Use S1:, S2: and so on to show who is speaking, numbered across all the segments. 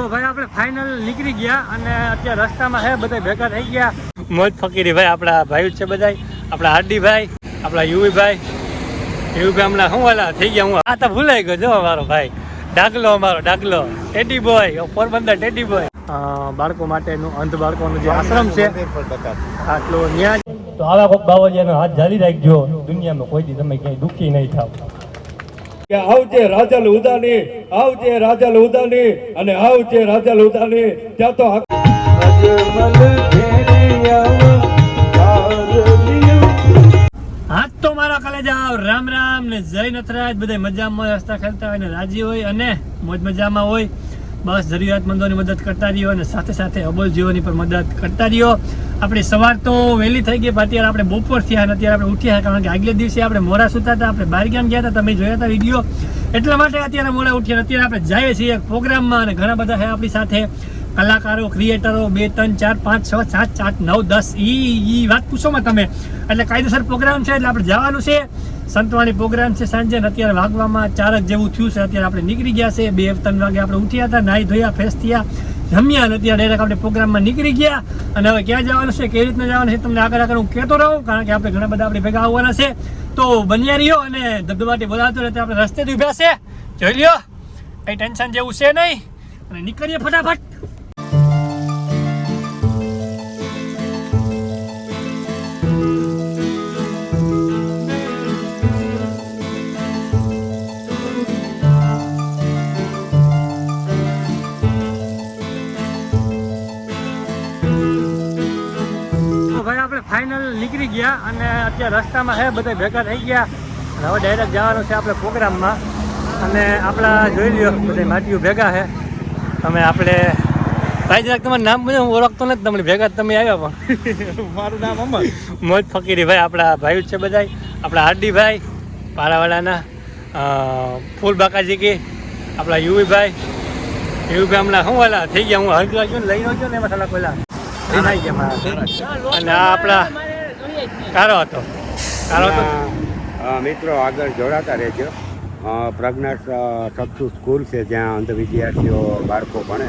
S1: તો ભાઈ આપણે ફાઇનલ નીકળી ગયા અને અત્યારે રસ્તામાં હે બધા ભેગા થઈ ગયા. મોજ ફકીરી ભાઈ આપણા ભાઈ છે બધા, આપણા હાર્દીભાઈ, આપણા યુવીભાઈ હમણાં શું વાલા થઈ ગયા. હું આ તો ભૂલાઈ ગયો જો અમારો ભાઈ ડાગલો, અમારો ડાગલો teddy boy, Porbandar teddy boy. બાળકો માટેનું અંધ બાળકોનું જે આશ્રમ છે આટલો ન્યાજ. તો આવા કોઈક બાવાજીનો હાથ જારી રાખજો, દુનિયામાં કોઈ દી તમે ક્યાંય દુઃખી નહીં થાવ.
S2: આવજે રાજલ ઉદાની, આવજે રાજલ ઉદાની અને આવજે રાજલ ઉદાની. ત્યાં તો
S1: હાથ તો મારા કલેજા રામ રામ ને જય નથરાજ. બધા મજામાં રસ્તા ખેલતા હોય ને રાજી હોય અને મોજ મજામાં હોય. બસ જરૂરિયાતમંદોની મદદ કરતા રહ્યો અને સાથે સાથે અબોલ જીવોની પણ મદદ કરતા રહ્યો. આપણી સવાર તો વહેલી થઈ ગઈ, અત્યારે આપણે બપોર થયા અને અત્યારે આપણે ઉઠ્યા, કારણ કે આગલે દિવસે આપણે મોડા સુતા હતા, આપણે બહાર ગામ ગયા હતા, તમે જોયા હતા વિડીયો, એટલા માટે અત્યારે મોડા ઉઠ્યા. અત્યારે આપણે જઈએ છીએ એક પ્રોગ્રામમાં અને ઘણા બધા છે આપણી સાથે કલાકારો, ક્રિએટરો, 2 3 4 5 6 7 8 9 10 ઈ વાત પૂછોમાં તમે. એટલે કાયદેસર પ્રોગ્રામ છે, એટલે આપણે જવાનું છે. સંતવાણી પ્રોગ્રામ છે સાંજે. અત્યારે વાગવામાં 4 જેવું થયું છે. અત્યારે આપણે નીકળી ગયા છે. 2 3 વાગે આપણે ઉઠ્યા હતા, નાહી ધોયા, ફ્રેશ થયા, જમ્યા અને અત્યારે ડાયરેક્ટ આપણે પ્રોગ્રામમાં નીકળી ગયા. અને હવે ક્યાં જવાનું છે, કેવી રીતના જવાનું છે તમને આગળ હું કહેતો રહું, કારણ કે આપણે ઘણા બધા આપણે ભેગા આવવાના છે. તો બન્યા રહ્યો અને ધબધબાટી બોલાવતો રહે. આપણે રસ્તે ઉભ્યા છે, જોઈ લ્યો, કંઈ ટેન્શન જેવું છે નહીં અને નીકળીએ ફટાફટ. ફાઇનલ નીકળી ગયા અને અત્યારે રસ્તામાં છે બધા ભેગા થઈ ગયા. હવે ડાયરેક્ટ જવાનું છે આપણે પ્રોગ્રામમાં. અને આપણા જોઈ લ્યો બધા માટીઓ ભેગા છે. તમે આપણે ભાઈ જરાક તમારું નામ બધું હું ઓળખતો નથી, તમને ભેગા તમે આવ્યા પણ
S2: મારું નામ અમર.
S1: મોજ ફકીરી ભાઈ આપણા ભાઈ છે બધા, આપણા હાર્દીભાઈ પારાવાડાના, ફૂલ બાકાજી કે આપણા યુવીભાઈ હમણાં શું વાલા થઈ ગયા. હું હરગવા ગયો ને લઈ ગયો ને એમાં થોડા પહેલાં અને આ આપણા કારો હતો.
S3: મિત્રો આગળ જોડાતા રહેજો. પ્રજ્ઞા સક્ષુ સ્કૂલ છે, જ્યાં અંધ વિદ્યાર્થીઓ બાળકો ભણે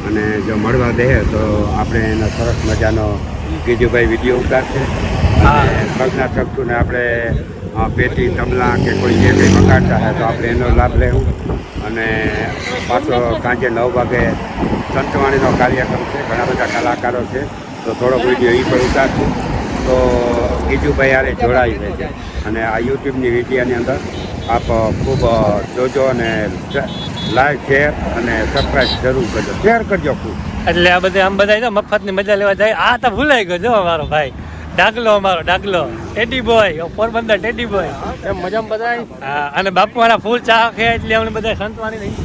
S3: અને જો મળવા દે તો આપણે એનો સરસ મજાનો ગીજુભાઈ વિડીયો ઉતારશે. અને પ્રજ્ઞા સક્ષુને આપણે પેટી, તબલા કે કોઈ જે કંઈ વગાડતા હોય તો આપણે એનો લાભ લેવું. અને પાછો સાંજે 9 વાગે સંતવાણીનો કાર્યક્રમ છે, ઘણા બધા કલાકારો છે, તો થોડો વિડીયો એ પણ ઉતારશું. તો ગીજુભાઈ યારે જોડાઈ રહે છે. અને આ યુટ્યુબની વિડીયોની અંદર આપ ખૂબ જોજો અને લાઈક, શેર અને સબસ્ક્રાઈબ જરૂર કરજો, શેર કરજો ખૂબ.
S1: એટલે આ બધા આમ બધા મફતની મજા લેવા જાય. આ તો ભૂલાઈ ગયો જો અમારો ભાઈ ડાગલો, અમારો ડાગલો teddy boy, Porbandar teddy boy. એમ મજામાં બધા. હા, અને બાપુવાળા ફૂલ ચાહક છે, એટલે અમને બધા સંતવાણી નહીં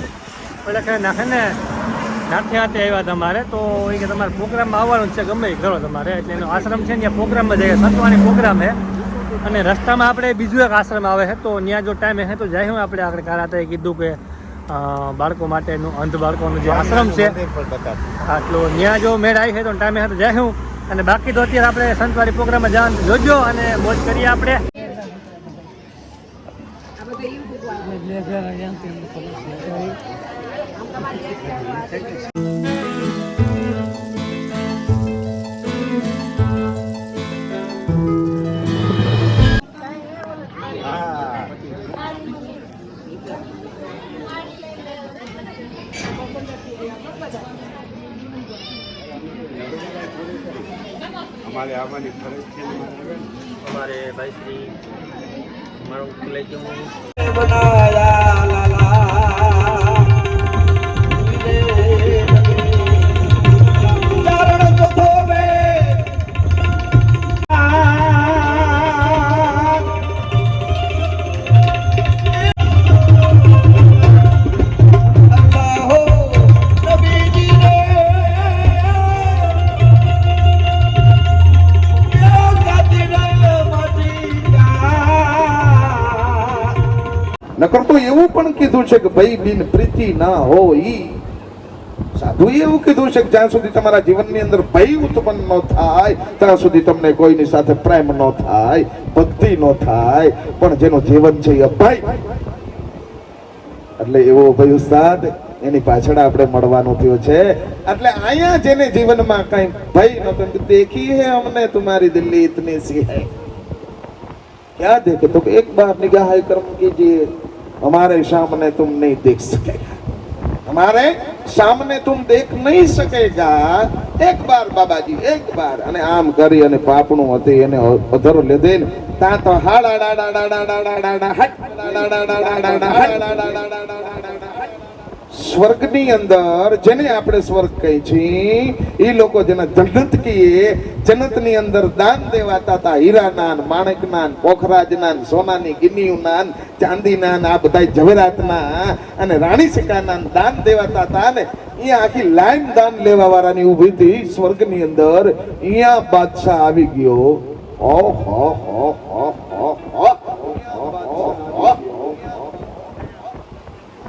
S1: એટલે કે નાખે ને નાથે હાથે આવ્યા તમારે. તો એ કે તમારે પ્રોગ્રામમાં આવવાનું છે, ગમે એ કરો તમારે. એટલે એનો આશ્રમ છે ને ત્યાં પ્રોગ્રામમાં જઈએ, સંતવાણી પ્રોગ્રામ છે. અને રસ્તામાં આપણે બીજું એક આશ્રમ આવે છે, તો ત્યાં જો ટાઈમ હે તો જાય. હું આપણે આગળ કારાતાએ કીધું કે બાળકો માટેનું અંધ બાળકોનું જે આશ્રમ છે આટલો ત્યાં જો મેળ આવી છે તો ટાઈમે હે તો જાય હું. અને બાકી તો અત્યારે આપણે સંતવાણી પ્રોગ્રામમાં જવાનું જોજો અને મોજ કરીએ આપણે.
S3: અમારે આવવાની ફરજ છે.
S1: અમારે ભાઈ શ્રી મારું લઈ જવું
S2: નકર તો એવું પણ કીધું છે કે ભાઈ બિન પ્રીતિ ના હોય. સાધુએ એવું કીધું છે કે જ્યાં સુધી તમારા જીવનની અંદર ભય ઉત્પન્ન ન થાય ત્યાં સુધી તમને કોઈની સાથે પ્રેમ ન થાય, ભક્તિ ન થાય. પણ જેનું જીવન છે એ અભય, એટલે એવો ભાઈ ઉસ્તાદ એની પાછળ આપણે મળવાનું થયું છે. એટલે અહીંયા જેને જીવનમાં કઈ ભય નતો, દેખી હે हमने तुम्हारी दिल्ली इतनी सी है, क्या देखे तो एक बार निगाह कर्म कीजिए, हमारे सामने तुम नहीं देख सकेगा, हमारे सामने तुम देख नहीं सकेगा. एक बार बाबाजी एक बार અને આમ કરી અને પાપણું હતી એને અધરો લીધે તા તો સ્વર્ગની અંદર જેને આપણે સ્વર્ગ કહી છીએ એ લોકો જેને જન્નત કહીએ, જન્નતની અંદર દાન દેવાતા હતા હીરાના, માણેકના, પોખરાજના, સોનાની ગિન્નીઓના, ચાંદીના, આ બધા જવેરાતના અને રાણી સિક્કાના દાન દેવાતા હતા ને અહીંયા આખી લાઈન દાન લેવા વાળાની ઊભી હતી સ્વર્ગની અંદર. અહીંયા બાદશાહ આવી ગયો. ઓહો હો હો હો હો,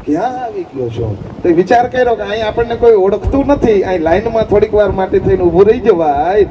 S2: ક્યાં આવી ગયો છો? તો વિચાર કર્યો કે અહીં આપણને કોઈ ઓળખતું નથી, અહીં લાઈનમાં થોડીક વાર માટે થઈને ઊભું રહી જવાય.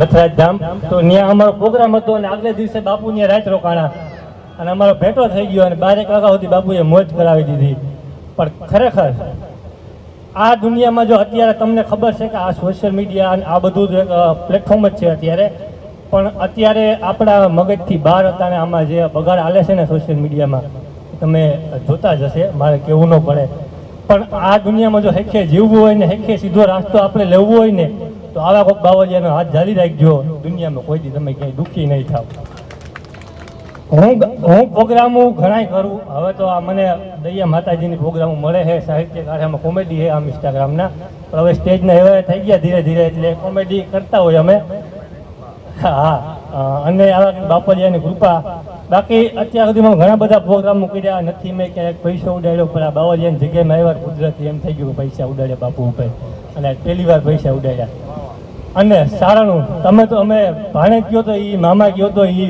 S1: નથરાજ ધામ તો ત્યાં અમારો પ્રોગ્રામ હતો અને આગલે દિવસે બાપુ ત્યાં રાત રોકાણા અને અમારો ભેટો થઈ ગયો અને 12 વાગ્યા સુધી બાપુએ મોજ કરાવી દીધી. પણ ખરેખર આ દુનિયામાં જો અત્યારે તમને ખબર છે કે આ સોશિયલ મીડિયા અને આ બધું જ એક પ્લેટફોર્મ જ છે અત્યારે, પણ અત્યારે આપણા મગજથી બહાર અત્યારે આમાં જે બગાડ હાલે છે ને સોશિયલ મીડિયામાં તમે જોતા જ હશે, મારે કહેવું ન પડે. પણ આ દુનિયામાં જો હેખે જીવવું હોય ને હેખે સીધો રાસ્તો આપણે લેવો હોય ને તો આવા કોઈક બાવળિયાનો હાથ જાળી રાખજો, દુનિયામાં કોઈ દી તમે ક્યાંય દુઃખી નહીં થાવ. હું પ્રોગ્રામો ઘણાય કરું, હવે તો આ મને દૈયા માતાજીની પ્રોગ્રામો મળે છે, સાહિત્ય કાર્યમાં કોમેડી છે આમ ઇન્સ્ટાગ્રામના, પણ હવે સ્ટેજના એવા થઈ ગયા ધીરે ધીરે એટલે કોમેડી કરતા હોય અમે. હા, અને આવા બાપલિયાની કૃપા. બાકી અત્યાર સુધીમાં ઘણા બધા પ્રોગ્રામો કર્યા નથી, મેં ક્યાંક પૈસા ઉડાડ્યો, પણ આ બાવલિયાની જગ્યામાં આવ્યા કુદરતી એમ થઈ ગયું પૈસા ઉડાડ્યા બાપુ ઉપર, અને પહેલી વાર પૈસા ઉડાડ્યા. અને સારાનું તમે તો અમે ભાણે ગયો તો એ મામા ગયો તો એ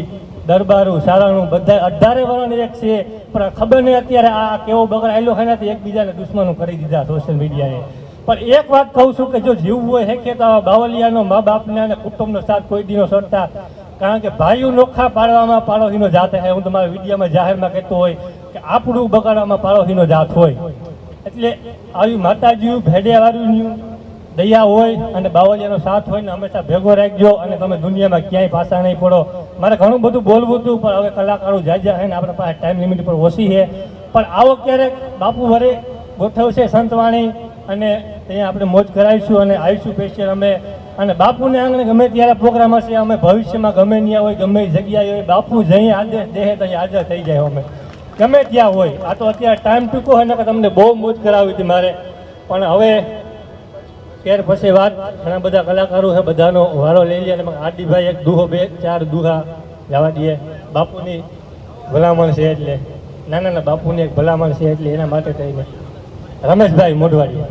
S1: દરબારું સારાનું બધા 18 વર્ષની એક છે, પણ ખબર નહીં અત્યારે આ કેવો બગડાયેલો છે ને એકબીજાને દુશ્મનો કરી દીધા સોશિયલ મીડિયાએ. પણ એક વાત કહું છું કે જો જીવવું હોય હેકે તો આવા બાવલિયાનો મા બાપને અને કુટુંબનો સાથ કોઈ દીનો સરતા, કારણ કે ભાઈઓ નોખા પાડવામાં પાડોશીનો જાત છે. હું તમારા વિડીયોમાં જાહેરમાં કહેતો હોય કે આપણું બગાડવામાં પાડોશીનો જાત હોય, એટલે આવી માતાજીઓ ભેડિયાવાળું દયા હોય અને બાવલિયાનો સાથ હોય ને હંમેશા ભેગો રાખજો, અને તમે દુનિયામાં ક્યાંય પાછા નહીં પડો. મારે ઘણું બધું બોલવું હતું પણ હવે કલાકારો જાજા છે ને આપણા પાસે ટાઈમ લિમિટ પર ઓછી છે, પણ આવો ક્યારેક બાપુ વરે ગોઠવશે સંતવાણી અને ત્યાં આપણે મોજ કરાવીશું અને આવીશું સ્પેશિયલ અમે. અને બાપુને આંગણે ગમે ત્યારે પ્રોગ્રામ હશે, અમે ભવિષ્યમાં ગમે ત્યાં હોય ગમે જગ્યાએ હોય બાપુ જઈ આદેશ દે તો હાજર થઈ જાય અમે ગમે ત્યાં હોય. આ તો અત્યારે ટાઈમ ટૂંકો હોય ને કે તમને બહુ મોજ કરાવી હતી મારે, પણ હવે ત્યાર પછી વાત ઘણા બધા કલાકારો છે બધાનો વારો લઈ લે. અને આરડીભાઈ એક દુહો 2-4 દુહા જવા દઈએ, બાપુની ભલામણ છે એટલે નાના બાપુની એક ભલામણ છે એટલે એના માટે થઈને રમેશભાઈ મોઢવાડી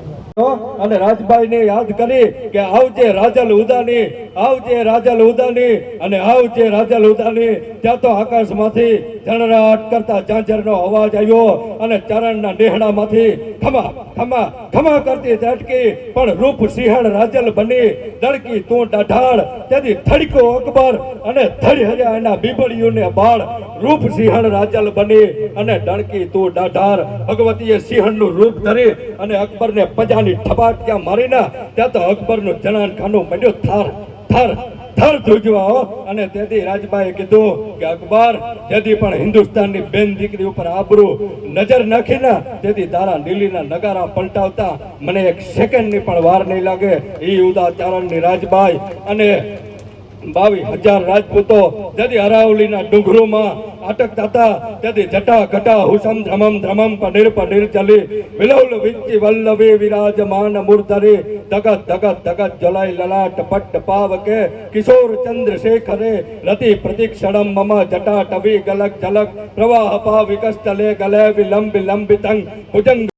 S4: અને રાજભાઈને યાદ કરી કે આવજે રાજલ ઉદાની આવજે રાજલ ઉદાની અને આવજે રાજલ ઉદાની. ત્યાં તો આકાશમાંથી ઝણરાટ કરતા ઝાંઝરનો અવાજ આવ્યો અને ચરણના નેહડામાંથી ખમા ખમા ખમા કરતી ત્રટકી પણ રૂપ સિંહણ રાજલ બની દળકી તું ડાઢાળ. તેથી થડકો અકબર અને ધડી હર્યા એના બીબડીઓને બાળ. રૂપ સિંહણ રાજલ બની અને ડણકી તું ડાઢાર. ભગવતીએ સિંહણનું રૂપ ધરી અને અકબરને પજાની ઠપાટ ત્યાં મારીને ત્યાં તો અકબરનું જણાન ખાનું માંડ્યો થાર થાર થર ધ્રુજવા હો. અને તેથી રાજબાઈએ કીધું કે અકબર જેથી પણ હિન્દુસ્તાનની બેન દીકરી ઉપર આબરૂ નજર નાખીને તેથી તારા નીલીના નગારા પલટાવતા મને એક સેકન્ડની પણ વાર નહીં લાગે. એ ઉદાચારણની રાજબાઈ અને 22,000 રાજપૂતો જેથી અરાવલીના ડુંગરોમાં અટકતા હતા તેથી જટા ઘટા હુસમ ધ્રમમ ધ્રમમ પનીર ચલી વિલૌલ વિચ્ચી વલ્લભે વિરાજમાન મૂર્ધરે ધગત ધગત ધગત જલાઈ લલાટ પટ્ટ પાવકે કિશોર ચંદ્રશેખરે રતિ પ્રતિક્ષણમ મમ જટા ટવી ગલક ઝલક પ્રવાહ પાવિકસ્તલે ગલે વિલંબિતંગ ભુજંગ